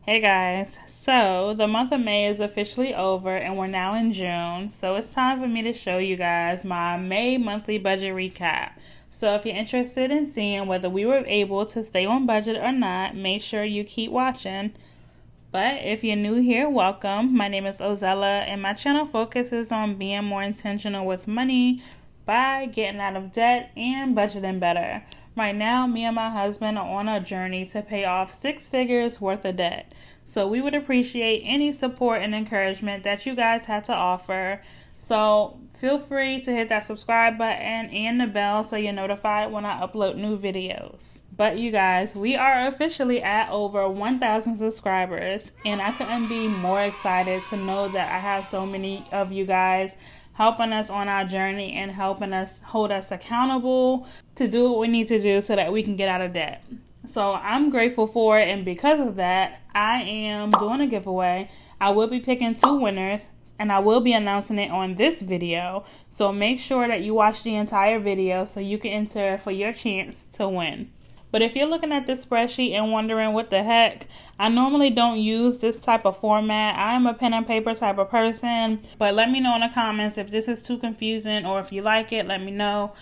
Hey guys, so the month of May is officially over and we're now in June, so it's time for me to show you guys my May monthly budget recap. So if you're interested in seeing whether we were able to stay on budget or not, make sure you keep watching. But if you're new here, welcome. My name is OZELLA and my channel focuses on being more intentional with money by getting out of debt and budgeting better. Right now, me and my husband are on a journey to pay off 6 figures worth of debt. So we would appreciate any support and encouragement that you guys had to offer. So feel free to hit that subscribe button and the bell so you're notified when I upload new videos. But you guys, we are officially at over 1,000 subscribers, and I couldn't be more excited to know that I have so many of you guys helping us on our journey and helping us hold us accountable to do what we need to do so that we can get out of debt. So I'm grateful for it, and because of that, I am doing a giveaway. I will be picking 2 winners, and I will be announcing it on this video. So make sure that you watch the entire video so you can enter for your chance to win. But if you're looking at this spreadsheet and wondering what the heck, I normally don't use this type of format. I am a pen and paper type of person, but let me know in the comments if this is too confusing, or if you like it, let me know.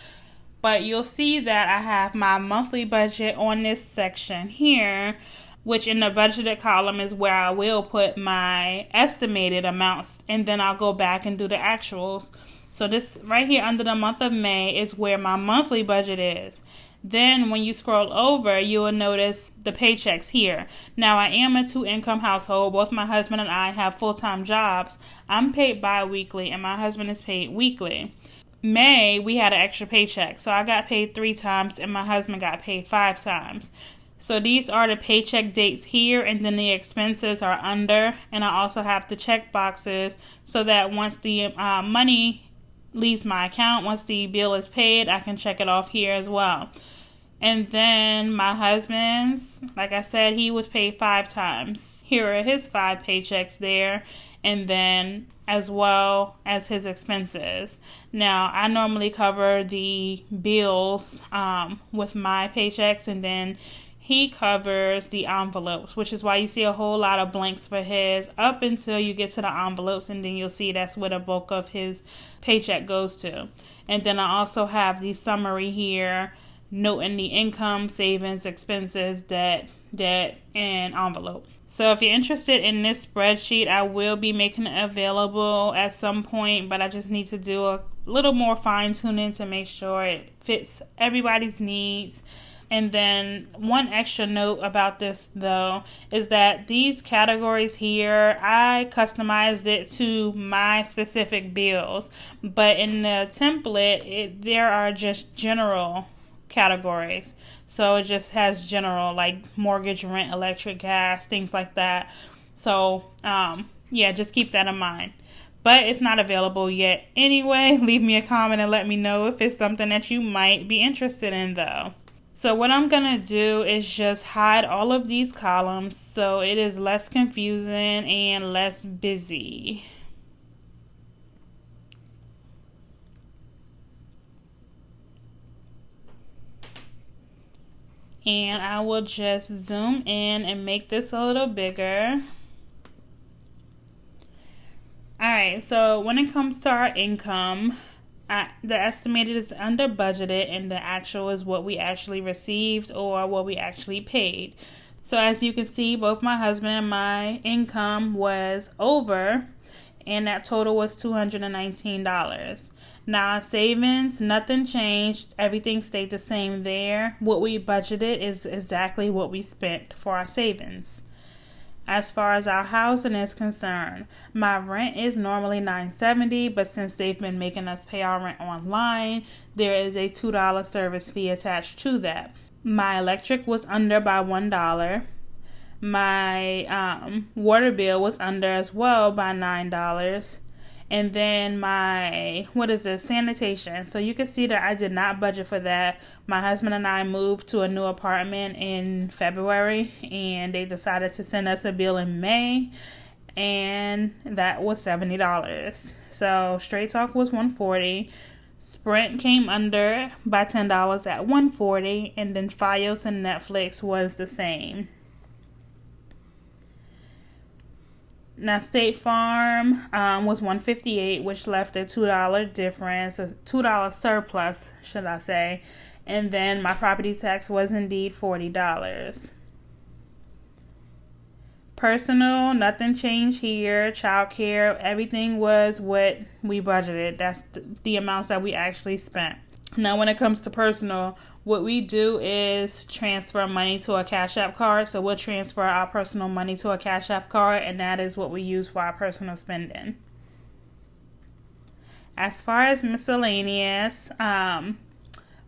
But you'll see that I have my monthly budget on this section here, which in the budgeted column is where I will put my estimated amounts, and then I'll go back and do the actuals. So this right here under the month of May is where my monthly budget is. Then when you scroll over, you will notice the paychecks here. Now, I am a 2-income household. Both my husband and I have full-time jobs. I'm paid bi-weekly and my husband is paid weekly. May, we had an extra paycheck. So I got paid 3 times and my husband got paid 5 times. So these are the paycheck dates here, and then the expenses are under. And I also have the check boxes so that once the money leaves my account, once the bill is paid, I can check it off here as well. And then my husband's, like I said, he was paid 5 times. Here are his 5 paychecks there, and then as well as his expenses. Now, I normally cover the bills with my paychecks, and then he covers the envelopes, which is why you see a whole lot of blanks for his up until you get to the envelopes, and then you'll see that's where the bulk of his paycheck goes to. And then I also have the summary here, noting the income, savings, expenses, debt, and envelope. So if you're interested in this spreadsheet, I will be making it available at some point, but I just need to do a little more fine tuning to make sure it fits everybody's needs. And then one extra note about this, though, is that these categories here, I customized it to my specific bills. But in the template, there are just general categories. So it just has general, like mortgage, rent, electric, gas, things like that. So, yeah, just keep that in mind. But it's not available yet anyway. Leave me a comment and let me know if it's something that you might be interested in, though. So what I'm going to do is just hide all of these columns so it is less confusing and less busy. And I will just zoom in and make this a little bigger. Alright, so when it comes to our income, the estimated is under budgeted, and the actual is what we actually received or what we actually paid. So as you can see, both my husband and my income was over, and that total was $219. Now our savings, nothing changed. Everything stayed the same there. What we budgeted is exactly what we spent for our savings. As far as our housing is concerned, my rent is normally $9.70, but since they've been making us pay our rent online, there is a $2 service fee attached to that. My electric was under by $1. My water bill was under as well by $9. And then my, sanitation. So you can see that I did not budget for that. My husband and I moved to a new apartment in February, and they decided to send us a bill in May, and that was $70. So Straight Talk was $140. Sprint came under by $10 at $140, and then Fios and Netflix was the same. Now, State Farm was $158, which left a $2 difference, a $2 surplus, should I say. And then my property tax was indeed $40. Personal, nothing changed here. Childcare, everything was what we budgeted. That's the amounts that we actually spent. Now, when it comes to personal, what we do is transfer money to a Cash App card. So we'll transfer our personal money to a Cash App card, and that is what we use for our personal spending. As far as miscellaneous,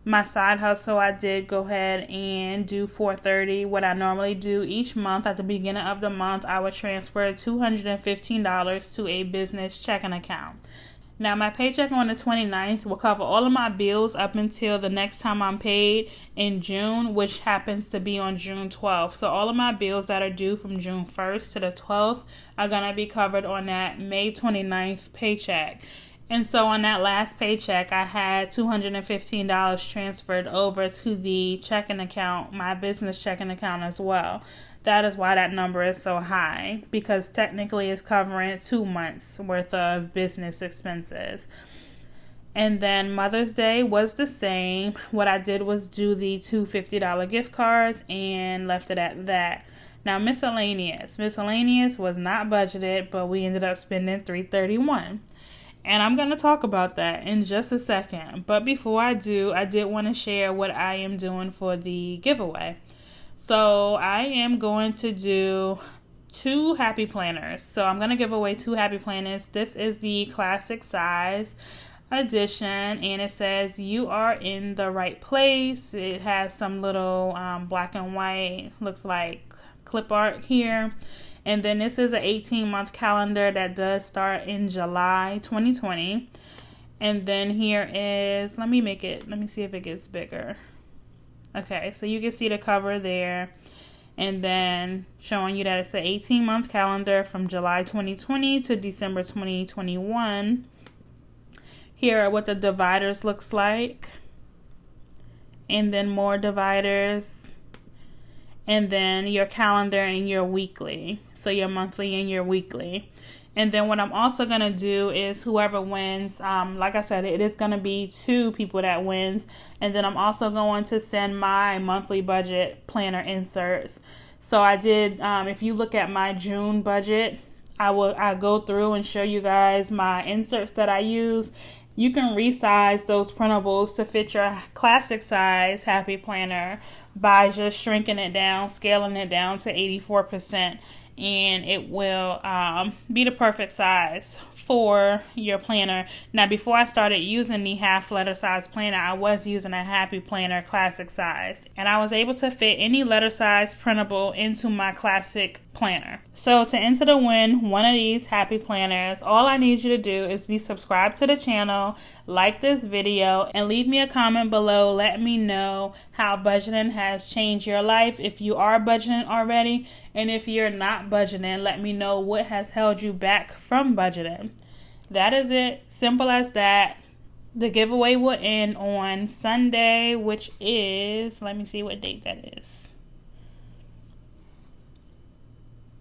my side hustle, I did go ahead and do $430. What I normally do each month at the beginning of the month, I would transfer $215 to a business checking account. Now, my paycheck on the 29th will cover all of my bills up until the next time I'm paid in June, which happens to be on June 12th. So all of my bills that are due from June 1st to the 12th are going to be covered on that May 29th paycheck. And so on that last paycheck, I had $215 transferred over to the checking account, my business checking account as well. That is why that number is so high, because technically it's covering 2 months worth of business expenses. And then Mother's Day was the same. What I did was do the two $50 gift cards and left it at that. Now, miscellaneous. Miscellaneous was not budgeted, but we ended up spending $331. And I'm going to talk about that in just a second. But before I do, I did want to share what I am doing for the giveaway. So I am going to do 2 happy planners. So I'm going to give away 2 happy planners. This is the classic size edition, and it says you are in the right place. It has some little black and white, looks like clip art here. And then this is an 18-month calendar that does start in July 2020. And then here is, let me see if it gets bigger. Okay, so you can see the cover there. And then showing you that it's an 18-month calendar from July 2020 to December 2021. Here are what the dividers looks like. And then more dividers. And then your calendar and your weekly. So your monthly and your weekly. And then what I'm also going to do is whoever wins, like I said, it is going to be 2 people that wins. And then I'm also going to send my monthly budget planner inserts. So I did, if you look at my June budget, I go through and show you guys my inserts that I use. You can resize those printables to fit your classic size happy planner by just shrinking it down, scaling it down to 84%. And it will be the perfect size for your planner. Now, before I started using the half letter size planner, I was using a happy planner classic size, and I was able to fit any letter size printable into my classic planner. So to enter to win one of these happy planners, all I need you to do is be subscribed to the channel, like this video, and leave me a comment below. Let me know how budgeting has changed your life, if you are budgeting already, and if you're not budgeting, let me know what has held you back from budgeting. That is it. Simple as that. The giveaway will end on Sunday, which is, let me see what date that is.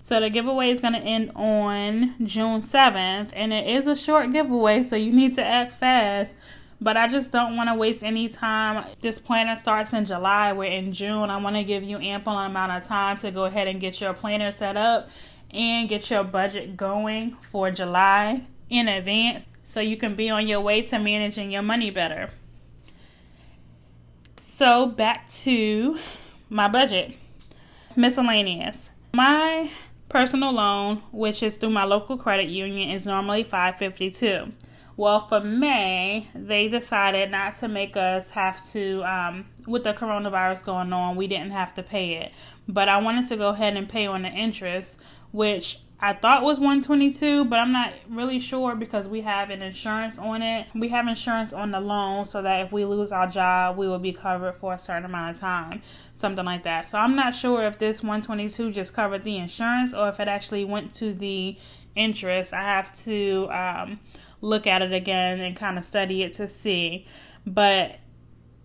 So the giveaway is going to end on June 7th, and it is a short giveaway, so you need to act fast. But I just don't want to waste any time. This planner starts in July. We're in June. I want to give you ample amount of time to go ahead and get your planner set up and get your budget going for July in advance so you can be on your way to managing your money better. So back to my budget. Miscellaneous. My personal loan, which is through my local credit union, is normally $552. Well, for May, they decided not to make us have to, with the coronavirus going on, we didn't have to pay it. But I wanted to go ahead and pay on the interest, which I thought was $122, but I'm not really sure because we have an insurance on it. We have insurance on the loan so that if we lose our job, we will be covered for a certain amount of time, something like that. So I'm not sure if this $122 just covered the insurance or if it actually went to the interest. I have to look at it again and kind of study it to see. But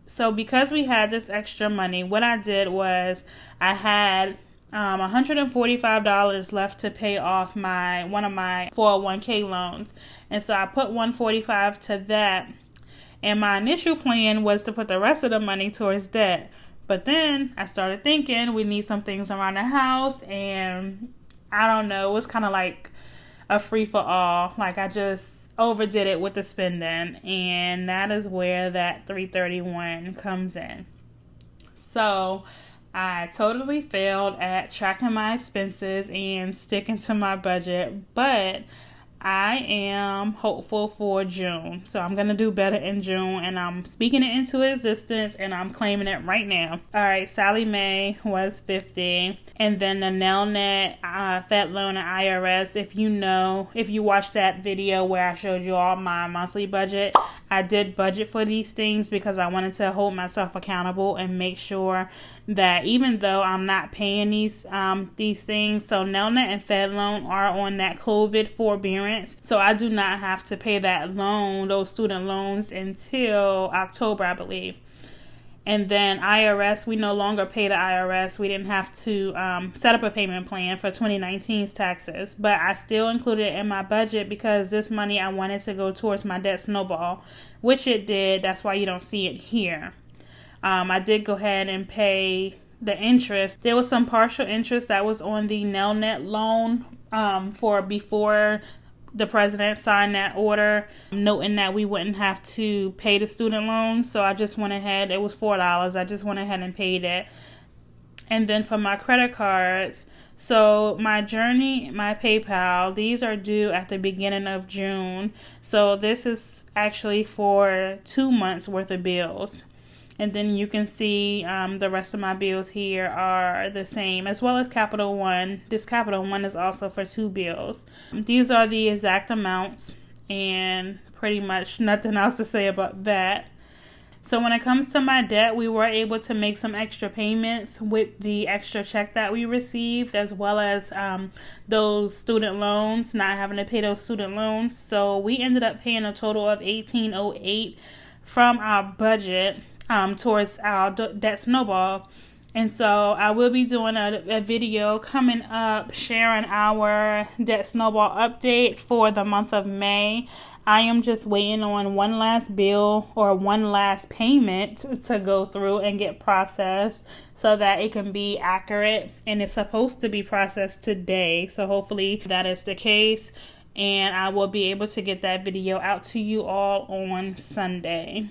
so because we had this extra money, what I did was I had $145 left to pay off one of my 401k loans. And so I put $145 to that. And my initial plan was to put the rest of the money towards debt. But then I started thinking we need some things around the house, and I don't know, it was kind of like a free for all. Like, I just overdid it with the spending, and that is where that $331 comes in. So I totally failed at tracking my expenses and sticking to my budget, but I am hopeful for June. So I'm going to do better in June, and I'm speaking it into existence, and I'm claiming it right now. All right, Sally Mae was $50. And then the Nelnet, Fed Loan, and IRS. If you watched that video where I showed you all my monthly budget, I did budget for these things because I wanted to hold myself accountable and make sure that even though I'm not paying these things, so Nelnet and Fed Loan are on that COVID forbearance, so I do not have to pay those student loans until October, I believe. And then IRS, we no longer pay the IRS. We didn't have to set up a payment plan for 2019's taxes. But I still included it in my budget because this money I wanted to go towards my debt snowball, which it did. That's why you don't see it here. I did go ahead and pay the interest. There was some partial interest that was on the Nelnet loan for before the president signed that order, noting that we wouldn't have to pay the student loans. So I just went ahead. It was $4. I just went ahead and paid it. And then for my credit cards, so my Journey, my PayPal, these are due at the beginning of June. So this is actually for 2 months worth of bills. And then you can see the rest of my bills here are the same, as well as Capital One. This Capital One is also for 2 bills. These are the exact amounts, and pretty much nothing else to say about that. So when it comes to my debt, we were able to make some extra payments with the extra check that we received, as well as those student loans, not having to pay those student loans. So we ended up paying a total of $1,808 from our budget towards our debt snowball. And so I will be doing a video coming up sharing our debt snowball update for the month of May. I am just waiting on one last bill or one last payment to go through and get processed so that it can be accurate, and it's supposed to be processed today. So hopefully that is the case, and I will be able to get that video out to you all on Sunday.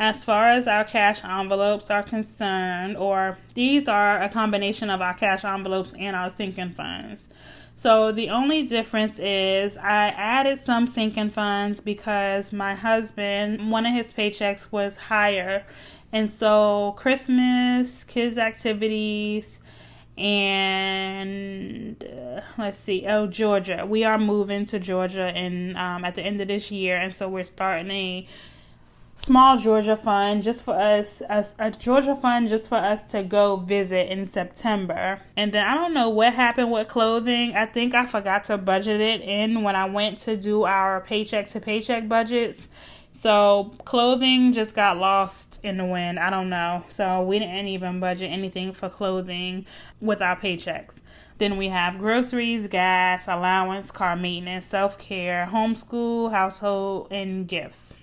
As far as our cash envelopes are concerned, or these are a combination of our cash envelopes and our sinking funds. So the only difference is I added some sinking funds because my husband, one of his paychecks was higher. And so Christmas, kids' activities, and Georgia. We are moving to Georgia at the end of this year. And so we're starting a small Georgia fund just for us, to go visit in September. And then I don't know what happened with clothing. I think I forgot to budget it in when I went to do our paycheck to paycheck budgets. So clothing just got lost in the wind. I don't know. So we didn't even budget anything for clothing with our paychecks. Then we have groceries, gas, allowance, car maintenance, self-care, homeschool, household, and gifts.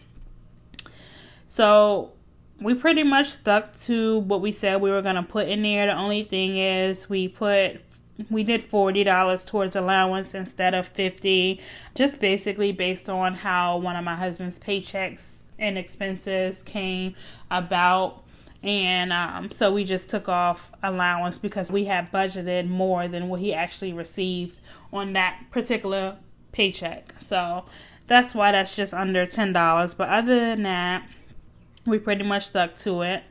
So we pretty much stuck to what we said we were going to put in there. The only thing is we did $40 towards allowance instead of $50, just basically based on how one of my husband's paychecks and expenses came about. And so we just took off allowance because we had budgeted more than what he actually received on that particular paycheck. So that's why that's just under $10. But other than that, we pretty much stuck to it.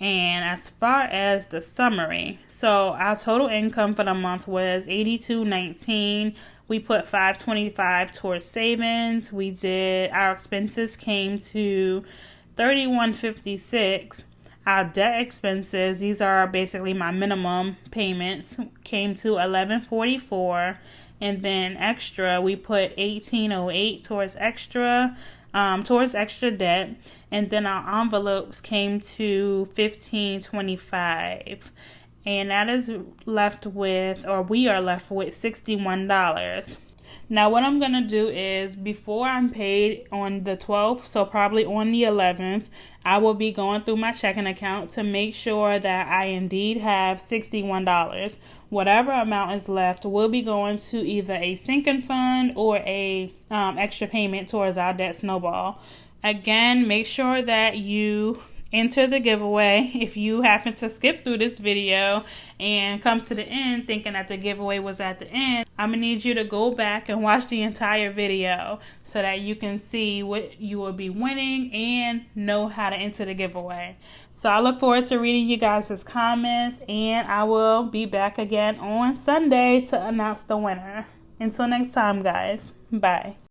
And as far as the summary, so our total income for the month was $82.19. We put $525 towards savings. Our expenses came to $31.56. Our debt expenses, these are basically my minimum payments, came to $11.44. And then extra, we put $18.08 towards extra debt. And then our envelopes came to $15.25. And that is left with, or we are left with $61. Now what I'm going to do is, before I'm paid on the 12th, so probably on the 11th, I will be going through my checking account to make sure that I indeed have $61. Whatever amount is left will be going to either a sinking fund or a extra payment towards our debt snowball. Again, make sure that you enter the giveaway. If you happen to skip through this video and come to the end thinking that the giveaway was at the end, I'm gonna need you to go back and watch the entire video so that you can see what you will be winning and know how to enter the giveaway. So I look forward to reading you guys' comments, and I will be back again on Sunday to announce the winner. Until next time, guys. Bye.